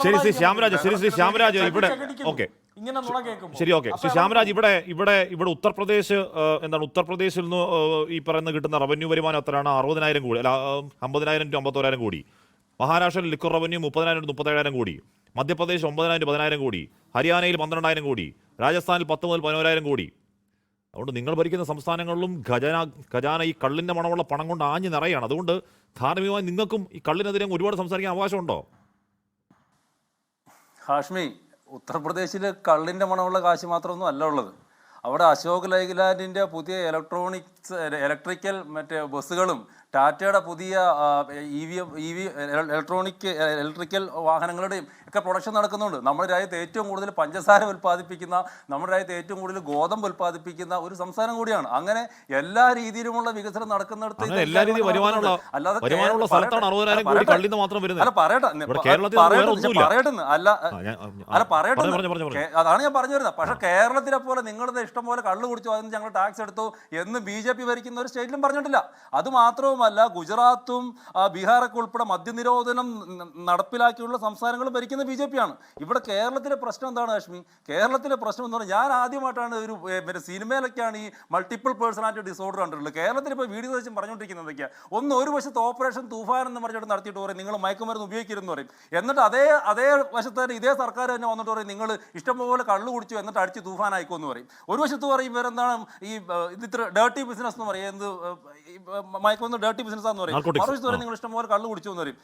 ശരി ശ്രീ ശ്യാമരാജ്, ശ്രീ ശ്യാമരാജ് ഇവിടെ ഓക്കെ, ശരി ഓക്കെ. ശ്രീ ശ്യാമരാജ്, ഇവിടെ ഉത്തർപ്രദേശ് ഉത്തർപ്രദേശിൽ നിന്ന് ഈ പറയുന്ന കിട്ടുന്ന റവന്യൂ വരുമാനം എത്രയാണ്? 60,000 കോടി, അല്ല 50,000 to 51,000 കോടി. മഹാരാഷ്ട്രയിൽ ലിക്കർ റവന്യൂ 30,000 to 37,000 കോടി. മധ്യപ്രദേശ് 9,000 to 10,000 കോടി. ഹരിയാനയിൽ 12,000 കോടി. രാജസ്ഥാനിൽ 10 മുതൽ 11,000 കോടി. അതുകൊണ്ട് നിങ്ങൾ ഭരിക്കുന്ന സംസ്ഥാനങ്ങളിലും ഖജാന ഈ കള്ളിന്റെ മണമുള്ള പണം കൊണ്ട് ആഞ്ഞു നിറയാണ്. അതുകൊണ്ട് ധാർമ്മികമായി നിങ്ങൾക്കും ഈ കള്ളിനെതിരെ ഒരുപാട് സംസാരിക്കാൻ അവകാശമുണ്ടോ? ഹാഷ്മി, ഉത്തർപ്രദേശിൽ കള്ളിൻ്റെ മണമുള്ള കാശ് മാത്രമൊന്നും അല്ല ഉള്ളത്. അവിടെ അശോക് ലൈലാൻഡിൻ്റെ പുതിയ ഇലക്ട്രിക്കൽ മറ്റേ ബസ്സുകളും ടാറ്റയുടെ പുതിയ ഇലക്ട്രിക്കൽ വാഹനങ്ങളുടെയും ഒക്കെ പ്രൊഡക്ഷൻ നടക്കുന്നുണ്ട്. നമ്മുടെ രാജ്യത്ത് ഏറ്റവും കൂടുതൽ പഞ്ചസാര ഉൽപ്പാദിപ്പിക്കുന്ന, നമ്മുടെ രാജ്യത്ത് ഏറ്റവും കൂടുതൽ ഗോതമ്പ് ഉൽപ്പാദിപ്പിക്കുന്ന ഒരു സംസ്ഥാനം കൂടിയാണ്. അങ്ങനെ എല്ലാ രീതിയിലുമുള്ള വികസനം നടക്കുന്നിടത്ത് അല്ലാതെ അതാണ് ഞാൻ പറഞ്ഞു വരുന്നത്. പക്ഷെ കേരളത്തിലെ പോലെ നിങ്ങളുടെ ഇഷ്ടം പോലെ കള്ളു കുടിച്ചു അതിന് ഞങ്ങൾ ടാക്സ് എടുത്തു എന്ന് BJP ഭരിക്കുന്ന ഒരു സ്റ്റേറ്റിലും പറഞ്ഞിട്ടില്ല. അത് മാത്രവുമല്ല, ഗുജറാത്തും ബീഹാറൊക്കെ ഉൾപ്പെടെ മദ്യനിരോധനം നടപ്പിലാക്കിയുള്ള സംസ്ഥാനങ്ങളും ഭരിക്കുന്ന BJP ആണ്. ഇവിടെ കേരളത്തിലെ പ്രശ്നം എന്താണ് കാശ്മീർ? കേരളത്തിലെ പ്രശ്നം എന്ന് പറഞ്ഞാൽ, ഞാൻ ആദ്യമായിട്ടാണ് ഒരു സിനിമയിലൊക്കെയാണ് ഈ മൾട്ടിപ്പിൾ പേഴ്സണാലിറ്റി ഡിസോർഡർ കണ്ടിട്ടുള്ളത്. കേരളത്തിൽ ഇപ്പോൾ വീഡിയോ വെച്ച് പറഞ്ഞുകൊണ്ടിരിക്കുന്നതൊക്കെയാണ്. ഒരു വശത്ത് ഓപ്പറേഷൻ തൂഫാൻ എന്ന് പറഞ്ഞിട്ട് നടത്തിയിട്ട് പറയും നിങ്ങൾ മയക്കുമരുന്ന് ഉപയോഗിക്കരുതെന്ന് പറയും. എന്നിട്ട് അതേ വശത്ത് തന്നെ ഇതേ സർക്കാർ തന്നെ വന്നിട്ട് പറയും നിങ്ങൾ ഇഷ്ടംപോലെ കള്ളു കുടിച്ചു എന്നിട്ട് അടിച്ച് തൂഫാനായിക്കോ എന്ന് പറയും. ഒരു വശത്ത് പറയും ഇവരെന്താണ് ഈ ഇത്ര ഡേർട്ടി ബിസിനസ് എന്ന് പറയും, എന്ത് മയക്കുമരുന്ന് ഡേർട്ടി ബിസിനസ് എന്ന് പറയും. മറുവശത്ത് പറയും നിങ്ങൾ ഇഷ്ടംപോലെ കള്ളു കുടിച്ചു എന്ന് പറയും.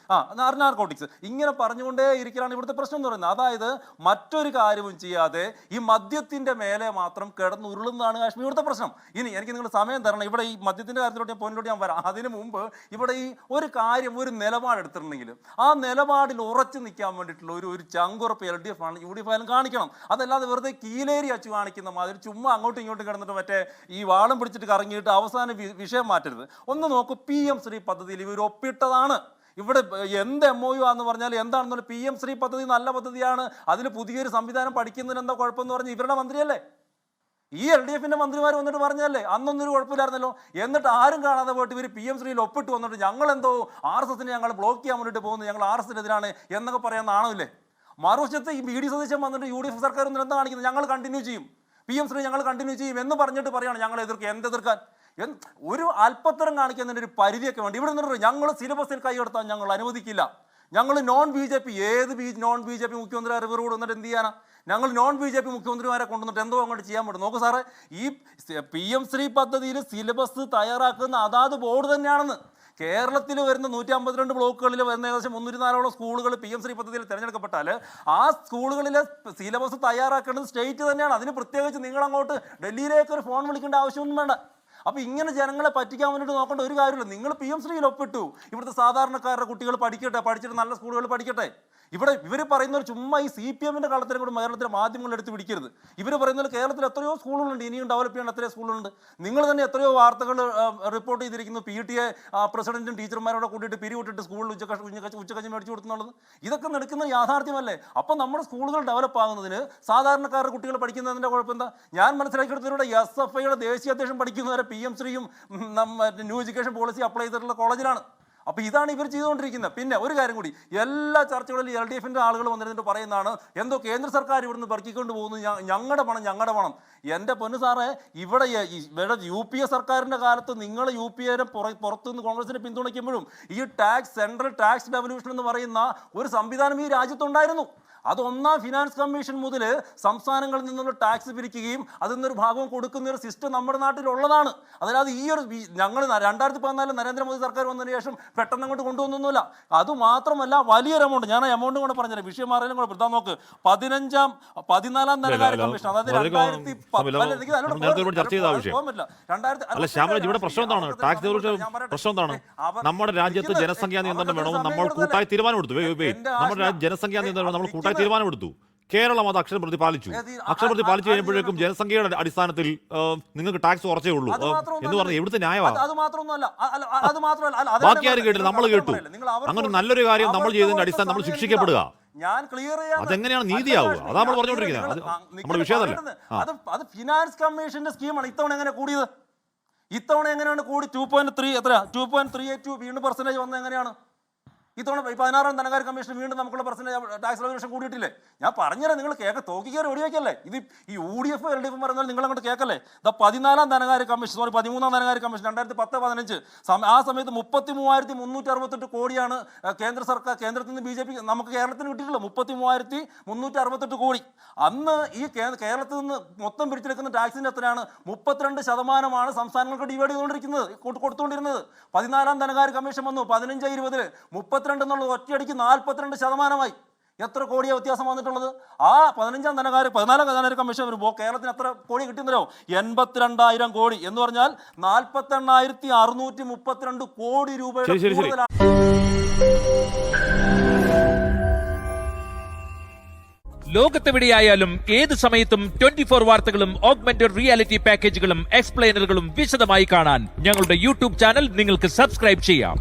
നാർക്കോട്ടിക്സ്. ഇങ്ങനെ പറഞ്ഞുകൊണ്ടേ ഇരിക്കലാണ് ഇവിടുത്തെ പ്രശ്നം എന്ന് പറയുന്നത്. അതായത് മറ്റൊരു കാര്യവും ചെയ്യാതെ ഈ മദ്യത്തിന്റെ മേലെ മാത്രം കിടന്നുരുളുന്നതാണ് കാശ്മീർ ഇവിടുത്തെ പ്രശ്നം. ഇനി എനിക്ക് നിങ്ങൾ സമയം തരണം. ഇവിടെ ഈ മദ്യത്തിന്റെ കാര്യത്തിലോട്ട് പോയിന്റിലോട്ട് ഞാൻ വരാം. അതിന് മുമ്പ് ഇവിടെ ഈ ഒരു കാര്യം, ഒരു നിലപാടെടുത്തിട്ടുണ്ടെങ്കിൽ ആ നിലപാടിൽ ഉറച്ചു നിൽക്കാൻ വേണ്ടിയിട്ടുള്ള ഒരു ചങ്കുറപ്പ് LDF ആണ് UDF ആയാലും കാണിക്കണം. അതല്ലാതെ വെറുതെ കീലേരി അച്ചു കാണിക്കുന്ന മാതിരി ചുമ്മാ അങ്ങോട്ടും ഇങ്ങോട്ടും കിടന്നിട്ട് മറ്റേ ഈ വാളം പിടിച്ചിട്ട് കറങ്ങിയിട്ട് അവസാന വിഷയം മാറ്റരുത്. ഒന്ന് നോക്കൂ, PM ശ്രീ പദ്ധതിയിൽ ഇവർ ഒപ്പിട്ടതാണ്. ഇവിടെ എന്ത് MOU ആണെന്ന് പറഞ്ഞാൽ എന്താണെന്ന് PM ശ്രീ പദ്ധതി നല്ല പദ്ധതിയാണ്, അതിൽ പുതിയൊരു സംവിധാനം പഠിക്കുന്നതിന് എന്താ കുഴപ്പമെന്ന് പറഞ്ഞ് ഇവരുടെ മന്ത്രിയല്ലേ, ഈ LDFന്റെ മന്ത്രിമാർ വന്നിട്ട് പറഞ്ഞല്ലേ അന്നൊന്നൊരു കുഴപ്പമില്ലായിരുന്നല്ലോ. എന്നിട്ട് ആരും കാണാതെ പോയിട്ട് ഇവർ PM ശ്രീയിൽ ഒപ്പിട്ട് വന്നിട്ട് ഞങ്ങളെന്തോ RSSനെ ഞങ്ങൾ ബ്ലോക്ക് ചെയ്യാൻ വേണ്ടിയിട്ട് പോകുന്നു, ഞങ്ങൾ RSSനെതിരാണ് എന്നൊക്കെ പറയാൻ നാണമില്ലേ? മറുവശത്ത് ഈ BD സതീശൻ വന്നിട്ട് UDF സർക്കാർ ഒന്നും എന്താ കാണിക്കുന്നത്? ഞങ്ങൾ കണ്ടിന്യൂ ചെയ്യും, PM ശ്രീ ഞങ്ങൾ കണ്ടിന്യൂ ചെയ്യും എന്ന് പറഞ്ഞിട്ട് പറയാണ് ഞങ്ങൾ എന്തെതിർക്കാൻ. ഒരു അല്പത്തരം കാണിക്കുന്നതിന് ഒരു പരിധിയൊക്കെ വേണ്ടി ഇവിടെ നിന്ന് ഞങ്ങൾ സിലബസിൽ കൈയെടുത്താൽ ഞങ്ങൾ അനുവദിക്കില്ല. ഞങ്ങൾ നോൺ BJP നോൺ BJP മുഖ്യമന്ത്രിമാരെ ഇവരോട് വന്നിട്ട് എന്ത് ചെയ്യാനാ? ഞങ്ങൾ നോൺ BJP മുഖ്യമന്ത്രിമാരെ കൊണ്ടുവന്നിട്ട് എന്തോ അങ്ങോട്ട് ചെയ്യാൻ പറ്റും? നോക്കൂ സാറേ, ഈ PM ശ്രീ പദ്ധതിയിൽ സിലബസ് തയ്യാറാക്കുന്ന അതാത് ബോർഡ് തന്നെയാണെന്ന്. കേരളത്തിൽ വരുന്ന 152 ബ്ലോക്കുകളിൽ വരുന്ന ഏകദേശം 304 സ്കൂളുകൾ PM ശ്രീ പദ്ധതിയിൽ തിരഞ്ഞെടുക്കപ്പെട്ടാൽ ആ സ്കൂളുകളിലെ സിലബസ് തയ്യാറാക്കേണ്ടത് സ്റ്റേറ്റ് തന്നെയാണ്. അതിന് പ്രത്യേകിച്ച് നിങ്ങളങ്ങോട്ട് ഡൽഹിയിലേക്ക് ഒരു ഫോൺ വിളിക്കേണ്ട ആവശ്യമൊന്നും വേണ്ട. അപ്പോൾ ഇങ്ങനെ ജനങ്ങളെ പറ്റിക്കാൻ വേണ്ടിയിട്ട് നോക്കേണ്ട ഒരു കാര്യമില്ല. നിങ്ങൾ PM ശ്രീയിൽ ഒപ്പിട്ടു, ഇവിടുത്തെ സാധാരണക്കാരുടെ കുട്ടികൾ പഠിക്കട്ടെ, പഠിച്ചിട്ട് നല്ല സ്കൂളുകൾ പഠിക്കട്ടെ. ഇവർ പറയുന്നവർ ചുമ്മാ ഈ CPMന്റെ കളത്തിലും കൂടെ കേരളത്തിലെ മാധ്യമങ്ങൾ എടുത്ത് പിടിക്കരുത്. ഇവർ പറയുന്നത് കേരളത്തിൽ എത്രയോ സ്കൂളുകളുണ്ട്, ഇനിയും ഡെവലപ്പ് ചെയ്യേണ്ട എത്രയോ സ്കൂളുകളുണ്ട്. നിങ്ങൾ തന്നെ എത്രയോ വാർത്തകൾ റിപ്പോർട്ട് ചെയ്തിരിക്കുന്നു, PTA പ്രസിഡന്റും ടീച്ചർമാരോടെ കൂട്ടിയിട്ട് പിരിവിട്ടിട്ട് സ്കൂളിൽ ഉച്ചക്കഞ്ഞി മേടിച്ചു കൊടുക്കുന്നുള്ളത്. ഇതൊക്കെ നടക്കുന്ന യാഥാർത്ഥ്യമല്ലേ? അപ്പം നമ്മുടെ സ്കൂളുകൾ ഡെവലപ്പ് ആകുന്നതിന് സാധാരണക്കാരുടെ കുട്ടികൾ പഠിക്കുന്നതിൻ്റെ കുഴപ്പം എന്താ? ഞാൻ മനസ്സിലാക്കിയെടുത്തതിലൂടെ SFIയുടെ ദേശീയ അധ്യക്ഷൻ പഠിക്കുന്നവരെ PM ശ്രീയും ന്യൂ എഡ്യൂക്കേഷൻ പോളിസി അപ്ലൈ ചെയ്തിട്ടുള്ള കോളേജിലാണ്. അപ്പോൾ ഇതാണ് ഇവർ ചെയ്തുകൊണ്ടിരിക്കുന്നത്. പിന്നെ ഒരു കാര്യം കൂടി, എല്ലാ ചർച്ചകളിലും LDFന്റെ ആളുകൾ വന്നിരുന്നിട്ട് പറയുന്നതാണ് എന്തോ കേന്ദ്ര സർക്കാർ ഇവിടുന്ന് പെറുക്കിക്കൊണ്ട് പോകുന്നു, ഞങ്ങളുടെ പണം. എൻ്റെ പൊന്നു സാറേ, ഇവിടെ UPA സർക്കാരിൻ്റെ കാലത്ത് നിങ്ങൾ UPA പുറത്തുനിന്ന് കോൺഗ്രസിനെ പിന്തുണയ്ക്കുമ്പോഴും ഈ സെൻട്രൽ ടാക്സ് ഡെവല്യൂഷൻ എന്ന് പറയുന്ന ഒരു സംവിധാനം ഈ രാജ്യത്തുണ്ടായിരുന്നു. അത് ഒന്നാം ഫിനാൻസ് കമ്മീഷൻ മുതൽ സംസ്ഥാനങ്ങളിൽ നിന്നുള്ള ടാക്സ് പിരിക്കുകയും അതിൽ നിന്നൊരു ഭാഗം കൊടുക്കുന്ന ഒരു സിസ്റ്റം നമ്മുടെ നാട്ടിലുള്ളതാണ്. അതല്ലാതെ ഞങ്ങൾ 2014 നരേന്ദ്രമോദി സർക്കാർ വന്നതിന് ശേഷം പെട്ടെന്ന് അങ്ങോട്ട് കൊണ്ടുവന്നൊന്നുമില്ല. അതുമാത്രമല്ല, വലിയൊരു എമൗണ്ട്, ഞാൻ ആ എമൗണ്ട് കൂടെ പറഞ്ഞുതരാം, വിഷയം മാറിയാലും കൂടെ പെടുത്താൻ നോക്ക്. 14ാം ധനകാര്യ കമ്മീഷൻ, അതായത് 2010 നമ്മുടെ രാജ്യത്ത് ജനസംഖ്യാ നിയന്ത്രണം വേണമെന്ന് നമ്മൾ കൂട്ടായി തീരുമാനമെടുത്തു. നമ്മുടെ ജനസംഖ്യാ നിയന്ത്രണം നമ്മൾ കൂട്ടായി തീരുമാനമെടുത്തു. കേരളം അത് അക്ഷരപ്രതി പാലിച്ചു. അക്ഷരപ്രതി പാലിച്ചു കഴിയുമ്പോഴേക്കും ജനസംഖ്യയുടെ അടിസ്ഥാനത്തിൽ നിങ്ങൾക്ക് ടാക്സ് കുറച്ചേ ഉള്ളൂ എന്ന് പറഞ്ഞാൽ എവിടുത്തെ ന്യായമാണ്? ബാക്കി ആരും കേട്ടില്ല, നമ്മൾ കേട്ടു. അങ്ങനെ നല്ലൊരു കാര്യം നമ്മൾ ചെയ്തതിന്റെ അടിസ്ഥാനം നമ്മൾ ശിക്ഷിക്കപ്പെടുക, അതെങ്ങനെയാണ് നീതിയാവുക? അതാണ് നമ്മൾ പറഞ്ഞുകൊണ്ടിരിക്കുന്നത്. നമ്മുടെ വിഷയമല്ല. അത് ഫിനാൻസ് കമ്മീഷന്റെ സ്കീമാണ്. ഇത്തവണ എങ്ങനെ കൂടിയത്? ഇത്തവണ എങ്ങനെയാണ് കൂടി? 2.3 എത്ര 2.382 വീണ്ടും പെർസെന്റേജ് വന്നത് എങ്ങനെയാണ്? ഇത്തവണ 16-ാം ധനകാര്യ കമ്മീഷൻ വീണ്ടും നമുക്കുള്ള ടാക്സ് റെഗുലേഷൻ കൂടിയിട്ടില്ലേ? ഞാൻ പറഞ്ഞുതരാം, നിങ്ങൾ തോക്കിക്കയറി ഒടിവെക്കല്ലേ. ഇത് ഈ UDF LDF പറഞ്ഞാൽ നിങ്ങൾ അങ്ങോട്ട് കേൾക്കല്ലേ. 14-ാം ധനകാര്യ കമ്മീഷൻ 13-ാം ധനകാര്യ കമ്മീഷൻ 2010-15 ആ സമയത്ത് 33,368 കോടിയാണ് കേന്ദ്രത്തിൽ നിന്ന് BJP നമുക്ക് കേരളത്തിന് കിട്ടിയിട്ടുള്ളത്. 33,368 കോടി. അന്ന് ഈ കേരളത്തിൽ നിന്ന് മൊത്തം പിടിച്ചെടുക്കുന്ന ടാക്സിന്റെ എത്രയാണ്? 32% സംസ്ഥാനങ്ങൾക്ക് ഡിവൈഡ് ചെയ്തുകൊണ്ടിരിക്കുന്നത്, കൊടുത്തുകൊണ്ടിരുന്നത്. 14-ാം ധനകാര്യ കമ്മീഷൻ വന്നു 15-20 32 എന്നുള്ളത് ഒറ്റയടിക്ക് 42%. എത്ര കോടിയാണ് വ്യത്യാസം വന്നിട്ടുള്ളത്? ആ 14-ാം ധനകാര്യ കമ്മീഷൻ വരുമ്പോൾ കേരളത്തിന് എത്ര കോടി കിട്ടുന്നല്ലോ? 82,000 കോടി എന്ന് പറഞ്ഞാൽ 48,632 കോടി രൂപയുടെ കൂടുതലാണ്. ലോകത്തെവിടെയായാലും ഏത് സമയത്തും 24 വാർത്തകളും ഓഗ്മെന്റഡ് റിയാലിറ്റി പാക്കേജുകളും എക്സ്പ്ലെയിനറുകളും വിശദമായി കാണാൻ ഞങ്ങളുടെ യൂട്യൂബ് ചാനൽ നിങ്ങൾക്ക് സബ്സ്ക്രൈബ് ചെയ്യാം.